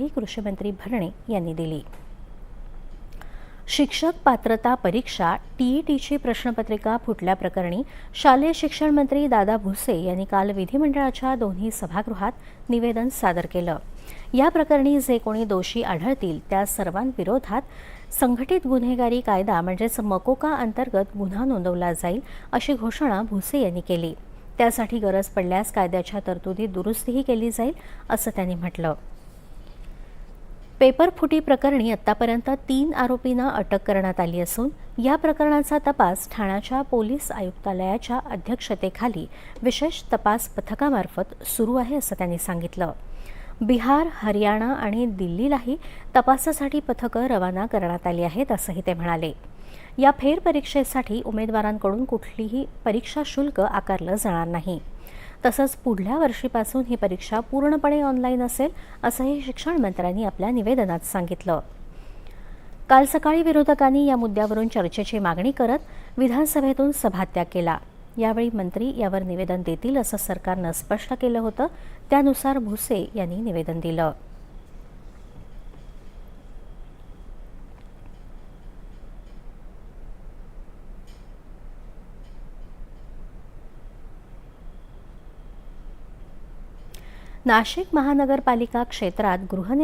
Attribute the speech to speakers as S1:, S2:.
S1: ग्वाही कृषीमंत्री भरणे यांनी दिली. शिक्षक पात्रता परीक्षा टीईटीची प्रश्नपत्रिका फुटल्याप्रकरणी शालेय शिक्षण मंत्री दादा भुसे यांनी काल विधिमंडळाच्या दोन्ही सभागृहात निवेदन सादर केलं. या प्रकरणी जे कोणी दोषी आढळतील त्या सर्वांविरोधात संघटित गुन्हेगारी कायदा म्हणजेच मकोका अंतर्गत गुन्हा नोंदवला जाईल अशी घोषणा भुसे यांनी केली. त्यासाठी गरज पडल्यास कायद्याच्या तरतुदीत दुरुस्तीही केली जाईल असं त्यांनी म्हटलं. पेपर फुटी प्रकरणी आतापर्यंत 3 आरोपींना अटक करण्यात आली असून या प्रकरणाचा तपास ठाण्याच्या पोलीस आयुक्तालयाच्या अध्यक्षतेखाली विशेष तपास पथकामार्फत सुरू आहे असं त्यांनी सांगितलं. बिहार, हरियाणा आणि दिल्लीलाही तपासासाठी पथकं रवाना करण्यात आली आहेत असंही ते म्हणाले. या फेरपरीक्षेसाठी उमेदवारांकडून कुठलीही परीक्षा शुल्क आकारलं जाणार नाही. तसंच पुढल्या वर्षीपासून ही परीक्षा पूर्णपणे ऑनलाईन असेल असंही शिक्षण मंत्र्यांनी आपल्या निवेदनात सांगितलं. काल सकाळी विरोधकांनी या मुद्द्यावरून चर्चेची मागणी करत विधानसभेतून सभात्याग केला. यावेळी मंत्री यावर निवेदन देतील असं सरकारनं स्पष्ट केलं होतं. त्यानुसार भुसे यांनी निवेदन दिलं. नाशिक महानगरपालिका क्षेत्रात गृहनिर्माण